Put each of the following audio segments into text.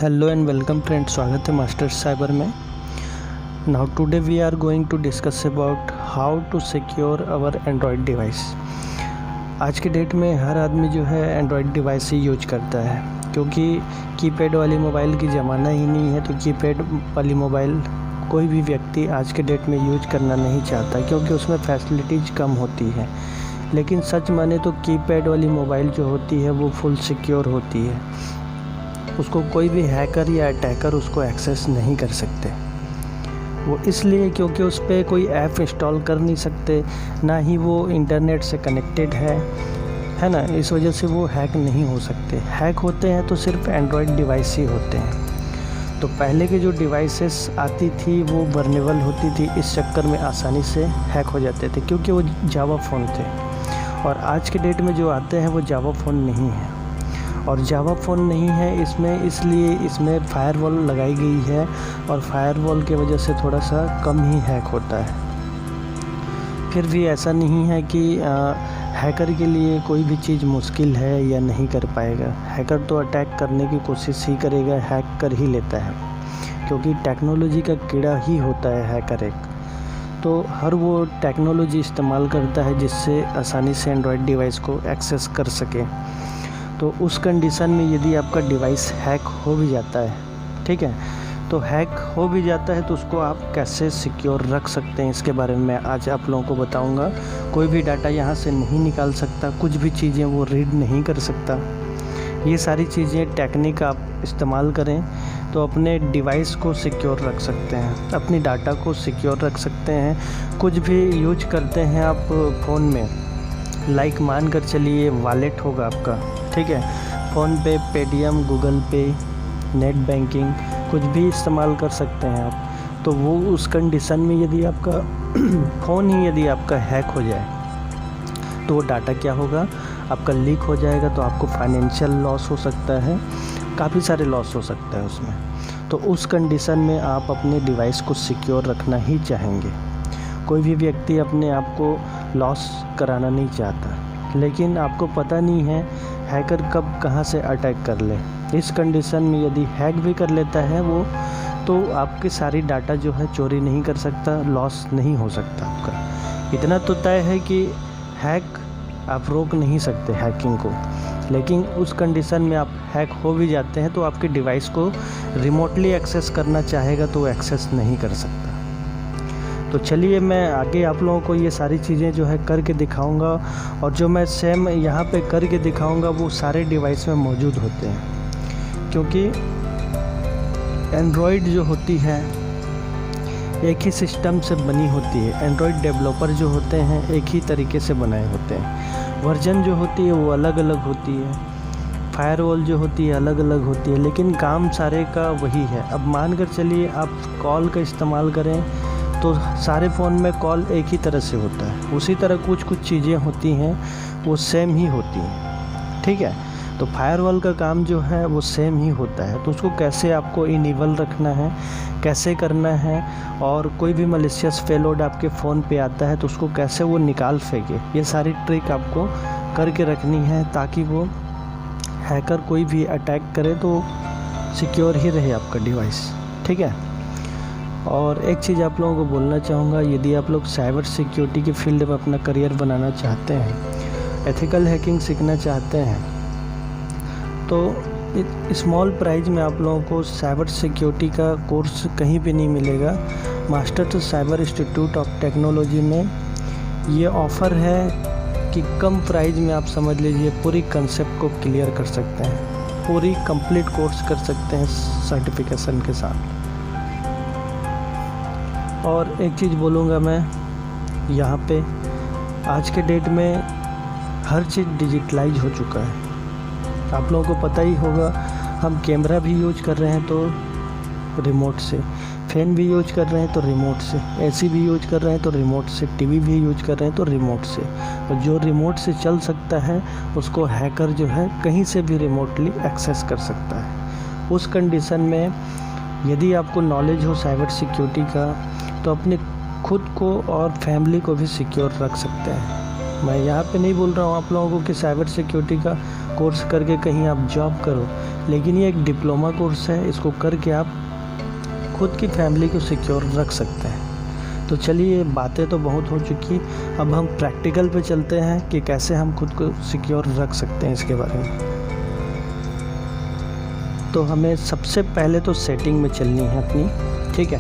Hello and welcome friend, स्वागत है master cyber में। Now today we are going to discuss about how to secure our Android device. आज के date में हर आदमी जो है एंड्रॉयड डिवाइस ही यूज करता है, क्योंकि कीपैड वाली मोबाइल की ज़माना ही नहीं है। तो कीपैड वाली मोबाइल कोई भी व्यक्ति आज के डेट में यूज करना नहीं चाहता, क्योंकि उसमें फैसिलिटीज़ कम होती है। लेकिन सच माने तो कीपैड वाली मोबाइल जो होती है वो फुल सिक्योर होती है। उसको कोई भी हैकर या अटैकर उसको एक्सेस नहीं कर सकते। वो इसलिए क्योंकि उस पर कोई ऐप इंस्टॉल कर नहीं सकते, ना ही वो इंटरनेट से कनेक्टेड है ना। इस वजह से वो हैक नहीं हो सकते। हैक होते हैं तो सिर्फ एंड्रॉयड डिवाइस ही होते हैं। तो पहले के जो डिवाइसेस आती थी वो वर्नेबल होती थी, इस चक्कर में आसानी से हैक हो जाते थे, क्योंकि वो जावा फ़ोन थे। और आज के डेट में जो आते हैं वो जावा फ़ोन नहीं है। और जावा फ़ोन नहीं है इसलिए इसमें फायरवॉल लगाई गई है, और फायरवॉल की वजह से थोड़ा सा कम ही हैक होता है। फिर भी ऐसा नहीं है कि हैकर के लिए कोई भी चीज़ मुश्किल है या नहीं कर पाएगा। हैकर तो अटैक करने की कोशिश ही करेगा, हैक कर ही लेता है, क्योंकि टेक्नोलॉजी का कीड़ा ही होता है हैकर एक। तो हर वो टेक्नोलॉजी इस्तेमाल करता है जिससे आसानी से एंड्रॉयड डिवाइस को एक्सेस कर सके। तो उस कंडीशन में यदि आपका डिवाइस हैक हो भी जाता है, ठीक है, तो हैक हो भी जाता है तो उसको आप कैसे सिक्योर रख सकते हैं, इसके बारे में मैं आज आप लोगों को बताऊंगा। कोई भी डाटा यहाँ से नहीं निकाल सकता, कुछ भी चीज़ें वो रीड नहीं कर सकता। ये सारी चीज़ें टेक्निक आप इस्तेमाल करें तो अपने डिवाइस को सिक्योर रख सकते हैं, अपनी डाटा को सिक्योर रख सकते हैं। कुछ भी यूज करते हैं आप फ़ोन में, लाइक मान कर चलिए वॉलेट होगा आपका, ठीक है, फ़ोन पे, पेटीएम, गूगल पे, नेट बैंकिंग, कुछ भी इस्तेमाल कर सकते हैं आप। तो वो उस कंडीशन में यदि आपका फ़ोन ही यदि आपका हैक हो जाए तो वो डाटा क्या होगा, आपका लीक हो जाएगा। तो आपको फाइनेंशियल लॉस हो सकता है, काफ़ी सारे लॉस हो सकता है उसमें। तो उस कंडीशन में आप अपने डिवाइस को सिक्योर रखना ही चाहेंगे। कोई भी व्यक्ति अपने आप को लॉस कराना नहीं चाहता, लेकिन आपको पता नहीं है हैकर कब कहाँ से अटैक कर ले। इस कंडीशन में यदि हैक भी कर लेता है वो, तो आपकी सारी डाटा जो है चोरी नहीं कर सकता, लॉस नहीं हो सकता आपका। इतना तो तय है कि हैक आप रोक नहीं सकते हैकिंग को, लेकिन उस कंडीशन में आप हैक हो भी जाते हैं तो आपके डिवाइस को रिमोटली एक्सेस करना चाहेगा तो वो एक्सेस नहीं कर सकता। तो चलिए मैं आगे आप लोगों को ये सारी चीज़ें जो है करके दिखाऊंगा, और जो मैं सेम यहाँ पे करके दिखाऊंगा वो सारे डिवाइस में मौजूद होते हैं। क्योंकि एंड्रॉयड जो होती है एक ही सिस्टम से बनी होती है। एंड्रॉयड डेवलपर जो होते हैं एक ही तरीके से बनाए होते हैं। वर्जन जो होती है वो अलग अलग होती है, फायरवॉल जो होती है अलग अलग होती है, लेकिन काम सारे का वही है। अब मान कर चलिए आप कॉल का इस्तेमाल करें तो सारे फ़ोन में कॉल एक ही तरह से होता है, उसी तरह कुछ कुछ चीज़ें होती हैं वो सेम ही होती हैं, ठीक है। तो फायरवॉल का काम जो है वो सेम ही होता है। तो उसको कैसे आपको इनेबल रखना है, कैसे करना है, और कोई भी मलिशियस पेलोड आपके फ़ोन पे आता है तो उसको कैसे वो निकाल फेंके, ये सारी ट्रिक आपको करके रखनी है, ताकि वो हैकर कोई भी अटैक करे तो सिक्योर ही रहे आपका डिवाइस, ठीक है। और एक चीज़ आप लोगों को बोलना चाहूँगा, यदि आप लोग साइबर सिक्योरिटी के फील्ड में अपना करियर बनाना चाहते हैं, एथिकल हैकिंग सीखना चाहते हैं, तो स्मॉल प्राइस में आप लोगों को साइबर सिक्योरिटी का कोर्स कहीं भी नहीं मिलेगा। Master to cyber institute of technology में ये ऑफ़र है कि कम प्राइस में आप समझ लीजिए पूरी कंसेप्ट को क्लियर कर सकते हैं, पूरी कंप्लीट कोर्स कर सकते हैं सर्टिफिकेशन के साथ। और एक चीज़ बोलूँगा मैं यहाँ पे, आज के डेट में हर चीज़ डिजिटलाइज हो चुका है। आप लोगों को पता ही होगा, हम कैमरा भी यूज कर रहे हैं तो रिमोट से, फ़ैन भी यूज कर रहे हैं तो रिमोट से, एसी भी यूज कर रहे हैं तो रिमोट से, टीवी भी यूज कर रहे हैं तो रिमोट से। और जो रिमोट से चल सकता है उसको हैकर जो है कहीं से भी रिमोटली एक्सेस कर सकता है। उस कंडीशन में यदि आपको नॉलेज हो साइबर सिक्योरिटी का, तो अपने खुद को और फैमिली को भी सिक्योर रख सकते हैं। मैं यहाँ पे नहीं बोल रहा हूँ आप लोगों को कि साइबर सिक्योरिटी का कोर्स करके कहीं आप जॉब करो, लेकिन ये एक डिप्लोमा कोर्स है, इसको करके आप खुद की फैमिली को सिक्योर रख सकते हैं। तो चलिए, बातें तो बहुत हो चुकी, अब हम प्रैक्टिकल पे चलते हैं कि कैसे हम खुद को सिक्योर रख सकते हैं इसके बारे में। तो हमें सबसे पहले तो सेटिंग में चलनी है अपनी, ठीक है।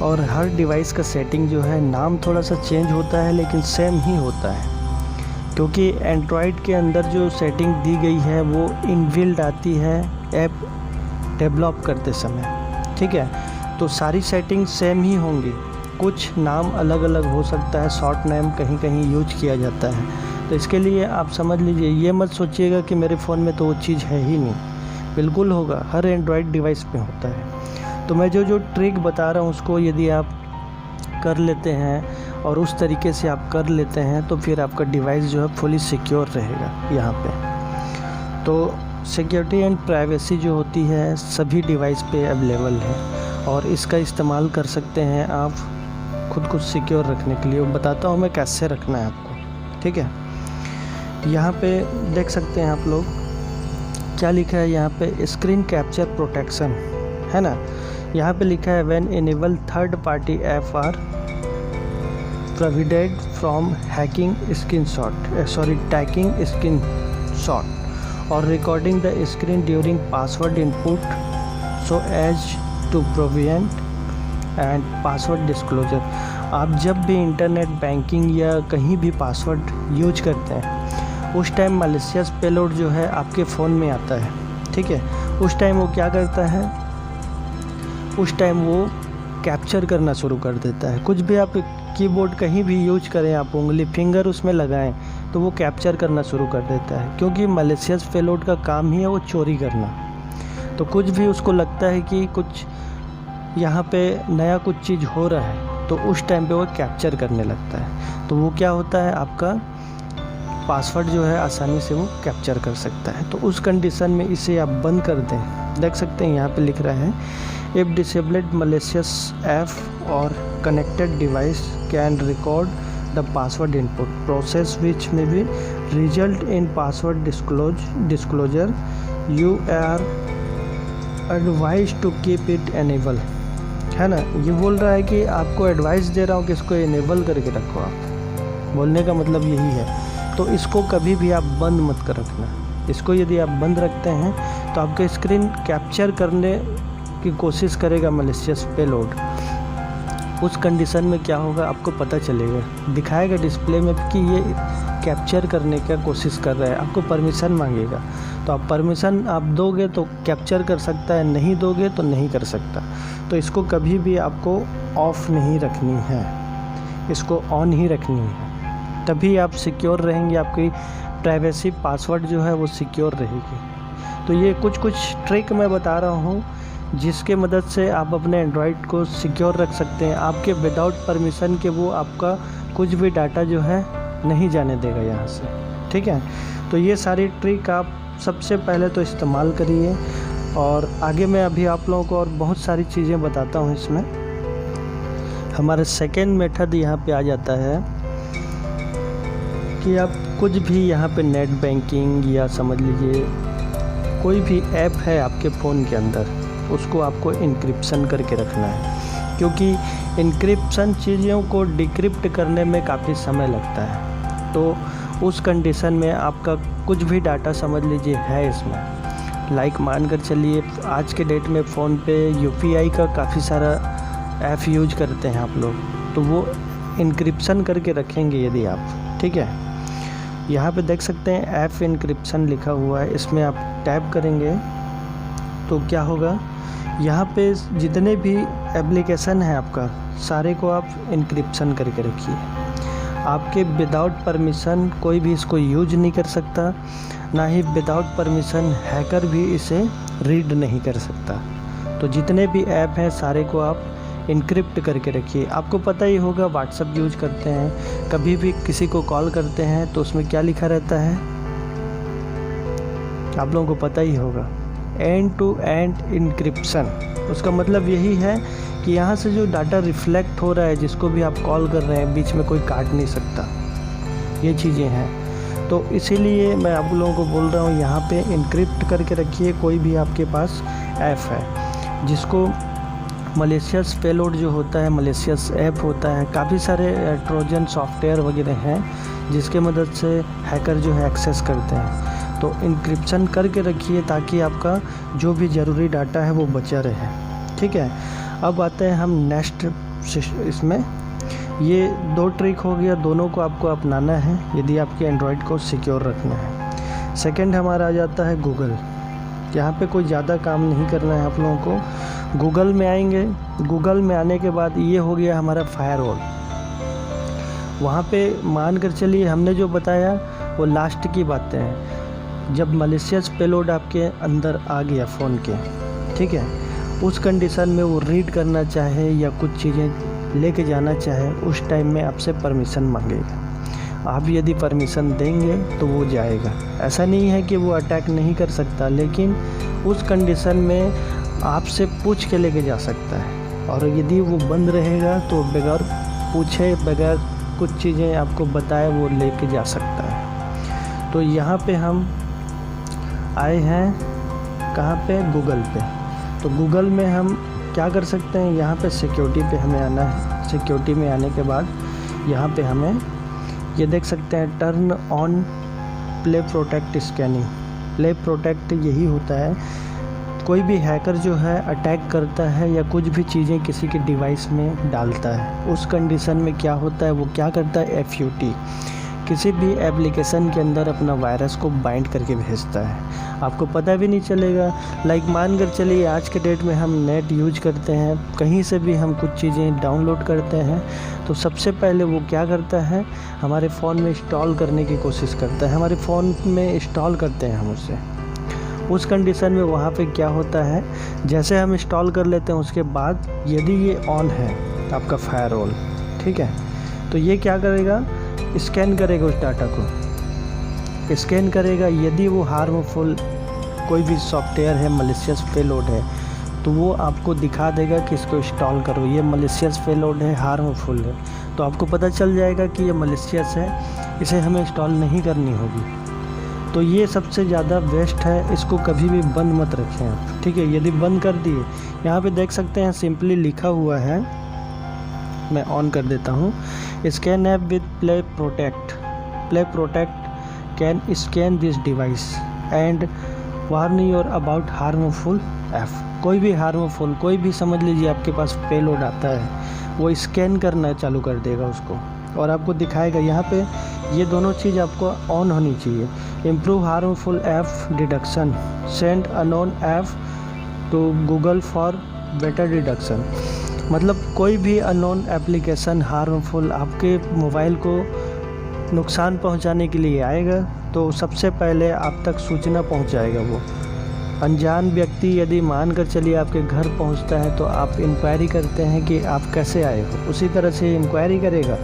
और हर डिवाइस का सेटिंग जो है, नाम थोड़ा सा चेंज होता है लेकिन सेम ही होता है, क्योंकि एंड्रॉयड के अंदर जो सेटिंग दी गई है वो इनबिल्ट आती है ऐप डेवलप करते समय, ठीक है। तो सारी सेटिंग सेम ही होंगी, कुछ नाम अलग अलग हो सकता है, शॉर्ट नेम कहीं कहीं यूज किया जाता है। तो इसके लिए आप समझ लीजिए, ये मत सोचिएगा कि मेरे फ़ोन में तो वो चीज़ है ही नहीं, बिल्कुल होगा, हर एंड्रॉयड डिवाइस पे होता है। तो मैं जो ट्रिक बता रहा हूँ उसको यदि आप कर लेते हैं और उस तरीके से आप कर लेते हैं तो फिर आपका डिवाइस जो है फुली सिक्योर रहेगा यहाँ पे। तो सिक्योरिटी एंड प्राइवेसी जो होती है सभी डिवाइस पे अवेलेबल है और इसका इस्तेमाल कर सकते हैं आप खुद को सिक्योर रखने के लिए। बताता हूँ मैं कैसे रखना है आपको, ठीक है। यहाँ पे देख सकते हैं आप लोग क्या लिखा है, यहाँ पे स्क्रीन कैप्चर प्रोटेक्शन है ना। यहाँ पे लिखा है when enable third party app are prohibited from hacking taking screenshot और recording the screen during password input so as to prevent and password disclosure. आप जब भी इंटरनेट बैंकिंग या कहीं भी पासवर्ड यूज करते हैं उस टाइम मैलिशियस पेलोड जो है आपके फ़ोन में आता है, ठीक है। उस टाइम वो क्या करता है, उस टाइम वो कैप्चर करना शुरू कर देता है। कुछ भी आप कीबोर्ड कहीं भी यूज करें, आप उंगली फिंगर उसमें लगाएं तो वो कैप्चर करना शुरू कर देता है, क्योंकि मैलिशियस पेलोड का काम ही है वो चोरी करना। तो कुछ भी उसको लगता है कि कुछ यहाँ पे नया कुछ चीज़ हो रहा है तो उस टाइम पे वो कैप्चर करने लगता है। तो वो क्या होता है, आपका पासवर्ड जो है आसानी से वो कैप्चर कर सकता है। तो उस कंडीशन में इसे आप बंद कर दें। देख सकते हैं यहाँ पे लिख रहा है इफ़ डिसेबल्ड मैलिशियस ऐप और connected device can record the password input process which may be result in password disclosure you are advise to keep it enable, है ना। ये बोल रहा है कि आपको एडवाइस दे रहा हूँ कि इसको एनेबल करके रखो। आप बोलने का मतलब यही है। तो इसको कभी भी आप बंद मत कर रखना। इसको यदि आप बंद रखते हैं तो आपके स्क्रीन कैप्चर करने की कोशिश करेगा मैलिशियस पेलोड। उस कंडीशन में क्या होगा आपको पता चलेगा, दिखाएगा डिस्प्ले में कि ये कैप्चर करने की कोशिश कर रहा है, आपको परमिशन मांगेगा। तो आप परमिशन आप दोगे तो कैप्चर कर सकता है, नहीं दोगे तो नहीं कर सकता। तो इसको कभी भी आपको ऑफ नहीं रखनी है, इसको ऑन ही रखनी है, तभी आप सिक्योर रहेंगे, आपकी प्राइवेसी पासवर्ड जो है वो सिक्योर रहेगी। तो ये कुछ ट्रिक मैं बता रहा हूँ जिसके मदद से आप अपने एंड्रॉयड को सिक्योर रख सकते हैं। आपके विदाउट परमिशन के वो आपका कुछ भी डाटा जो है नहीं जाने देगा यहाँ से, ठीक है। तो ये सारी ट्रिक आप सबसे पहले तो इस्तेमाल करिए और आगे मैं अभी आप लोगों को और बहुत सारी चीज़ें बताता हूँ। इसमें हमारा सेकेंड मेथड यहाँ पे आ जाता है कि आप कुछ भी यहाँ पे नेट बैंकिंग या समझ लीजिए कोई भी ऐप है आपके फ़ोन के अंदर, उसको आपको इनक्रिप्शन करके रखना है, क्योंकि इनक्रिप्शन चीज़ों को डिक्रिप्ट करने में काफ़ी समय लगता है। तो उस कंडीशन में आपका कुछ भी डाटा समझ लीजिए है इसमें, लाइक मान कर चलिए आज के डेट में फ़ोन पे UPI का काफ़ी सारा ऐप यूज करते हैं आप लोग, तो वो इनक्रिप्शन करके रखेंगे यदि आप, ठीक है। यहाँ पे देख सकते हैं ऐप इनक्रिप्शन लिखा हुआ है, इसमें आप टैप करेंगे तो क्या होगा, यहाँ पे जितने भी एप्लीकेशन है आपका सारे को आप इनक्रिप्शन करके रखिए। आपके विदाउट परमिशन कोई भी इसको यूज नहीं कर सकता, ना ही विदाउट परमिशन हैकर भी इसे रीड नहीं कर सकता। तो जितने भी ऐप हैं सारे को आप इनक्रिप्ट करके रखिए। आपको पता ही होगा व्हाट्सएप यूज करते हैं, कभी भी किसी को कॉल करते हैं तो उसमें क्या लिखा रहता है आप लोगों को पता ही होगा, एंड टू एंड इनक्रिप्शन। उसका मतलब यही है कि यहाँ से जो डाटा रिफ्लेक्ट हो रहा है, जिसको भी आप कॉल कर रहे हैं, बीच में कोई काट नहीं सकता, ये चीज़ें हैं। तो इसीलिए मैं आप लोगों को बोल रहा हूँ यहाँ पे इनक्रिप्ट करके रखिए कोई भी आपके पास ऐप है जिसको मलेशियस पेलोड जो होता है, मलेशियस ऐप होता है, काफ़ी सारे ट्रोजन सॉफ्टवेयर वगैरह हैं जिसके मदद से हैकर जो है एक्सेस करते हैं। तो इंक्रिप्शन करके रखिए ताकि आपका जो भी ज़रूरी डाटा है वो बचा रहे। ठीक है, अब आते हैं हम नेक्स्ट इसमें। ये 2 ट्रिक हो गया, दोनों को आपको अपनाना है यदि आपके एंड्रॉयड को सिक्योर रखना है। सेकंड हमारा आ जाता है गूगल। यहाँ पे कोई ज़्यादा काम नहीं करना है आप लोगों को। गूगल में आएंगे, गूगल में आने के बाद ये हो गया हमारा फायरवॉल। वहाँ पे मान कर चलिए हमने जो बताया वो लास्ट की बातें हैं। जब मलेशियस पेलोड आपके अंदर आ गया फ़ोन के, ठीक है, उस कंडीशन में वो रीड करना चाहे या कुछ चीज़ें लेके जाना चाहे, उस टाइम में आपसे परमिशन मांगेगा। आप यदि परमिशन देंगे तो वो जाएगा। ऐसा नहीं है कि वो अटैक नहीं कर सकता, लेकिन उस कंडीशन में आपसे पूछ के लेके जा सकता है। और यदि वो बंद रहेगा तो बगैर पूछे, बगैर कुछ चीज़ें आपको बताए वो लेके जा सकता है। तो यहाँ पे हम आए हैं कहाँ पे? गूगल पे। तो गूगल में हम क्या कर सकते हैं? यहाँ पे सिक्योरिटी पे हमें आना है। सिक्योरिटी में आने के बाद यहाँ पे हमें ये देख सकते हैं turn on play protect scanning. Play protect यही होता है, कोई भी हैकर जो है अटैक करता है या कुछ भी चीज़ें किसी के डिवाइस में डालता है, उस कंडीशन में क्या होता है, वो क्या करता है, FUT किसी भी एप्लीकेशन के अंदर अपना वायरस को बाइंड करके भेजता है। आपको पता भी नहीं चलेगा। लाइक मान कर चलिए आज के डेट में हम नेट यूज करते हैं, कहीं से भी हम कुछ चीज़ें डाउनलोड करते हैं तो सबसे पहले वो क्या करता है, हमारे फ़ोन में इंस्टॉल करने की कोशिश करता है, हमारे फ़ोन में इंस्टॉल करते हैं हम उसे। उस कंडीशन में वहाँ पे क्या होता है, जैसे हम इंस्टॉल कर लेते हैं उसके बाद यदि ये ऑन है आपका फायरवॉल, ठीक है, तो ये क्या करेगा, स्कैन करेगा उस डाटा को, स्कैन करेगा। यदि वो हार्मफुल कोई भी सॉफ्टवेयर है, मलेशियस पेलोड है, तो वो आपको दिखा देगा कि इसको इंस्टॉल करो, ये मलेशियस पेलोड है, हार्मफुल है। तो आपको पता चल जाएगा कि ये मलेशियस है, इसे हमें इंस्टॉल नहीं करनी होगी। तो ये सबसे ज़्यादा बेस्ट है, इसको कभी भी बंद मत रखें आप, ठीक है। यदि बंद कर दिए, यहाँ पे देख सकते हैं सिंपली लिखा हुआ है, मैं ऑन कर देता हूँ, scan app with play protect. Play protect can scan this device and warn your about harmful app. कोई भी हार्मफुल, कोई भी समझ लीजिए आपके पास पेलोड आता है, वो स्कैन करना चालू कर देगा उसको और आपको दिखाएगा। यहाँ पे ये दोनों चीज़ आपको ऑन होनी चाहिए। Improve harmful app deduction, send unknown app to Google for better deduction. मतलब कोई भी अननोन एप्लीकेशन हार्मफुल आपके मोबाइल को नुकसान पहुंचाने के लिए आएगा तो सबसे पहले आप तक सूचना पहुंचाएगा वो। अनजान व्यक्ति यदि मान कर चलिए आपके घर पहुंचता है तो आप इंक्वायरी करते हैं कि आप कैसे आए हो, उसी तरह से इंक्वायरी करेगा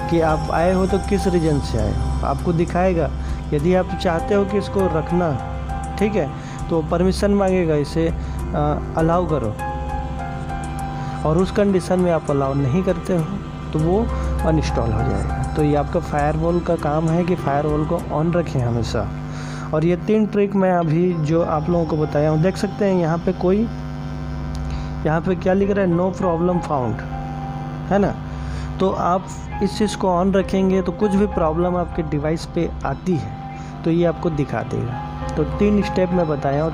कि आप आए हो तो किस रीजन से आए हो, आपको दिखाएगा। यदि आप चाहते हो कि इसको रखना, ठीक है, तो परमिशन मांगेगा, इसे अलाउ करो, और उस कंडीशन में आप अलाउ नहीं करते हो तो वो अनइंस्टॉल हो जाएगा। तो ये आपका फायरवॉल का काम है कि फायरवॉल को ऑन रखें हमेशा। और ये 3 ट्रिक मैं अभी जो आप लोगों को बताया हूँ, देख सकते हैं यहाँ पे कोई, यहाँ पे क्या लिख रहा है, नो प्रॉब्लम फाउंड, है ना। तो आप इस चीज़ को ऑन रखेंगे तो कुछ भी प्रॉब्लम आपके डिवाइस पे आती है तो ये आपको दिखा देगा। तो 3 स्टेप मैं बताया और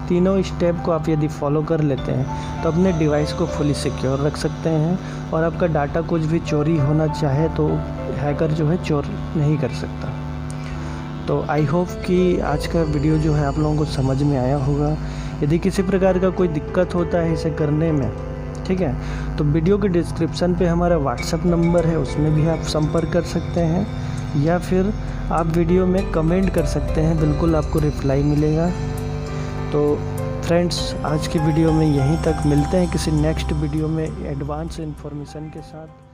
तीनों स्टेप को आप यदि फॉलो कर लेते हैं तो अपने डिवाइस को फुली सिक्योर रख सकते हैं और आपका डाटा कुछ भी चोरी होना चाहे तो हैकर जो है चोर नहीं कर सकता। तो आई होप कि आज का वीडियो जो है आप लोगों को समझ में आया होगा। यदि किसी प्रकार का कोई दिक्कत होता है इसे करने में, ठीक है, तो वीडियो के डिस्क्रिप्शन पे हमारा व्हाट्सएप नंबर है, उसमें भी आप संपर्क कर सकते हैं, या फिर आप वीडियो में कमेंट कर सकते हैं, बिल्कुल आपको रिप्लाई मिलेगा। तो फ्रेंड्स, आज की वीडियो में यहीं तक, मिलते हैं किसी नेक्स्ट वीडियो में एडवांस इन्फॉर्मेशन के साथ।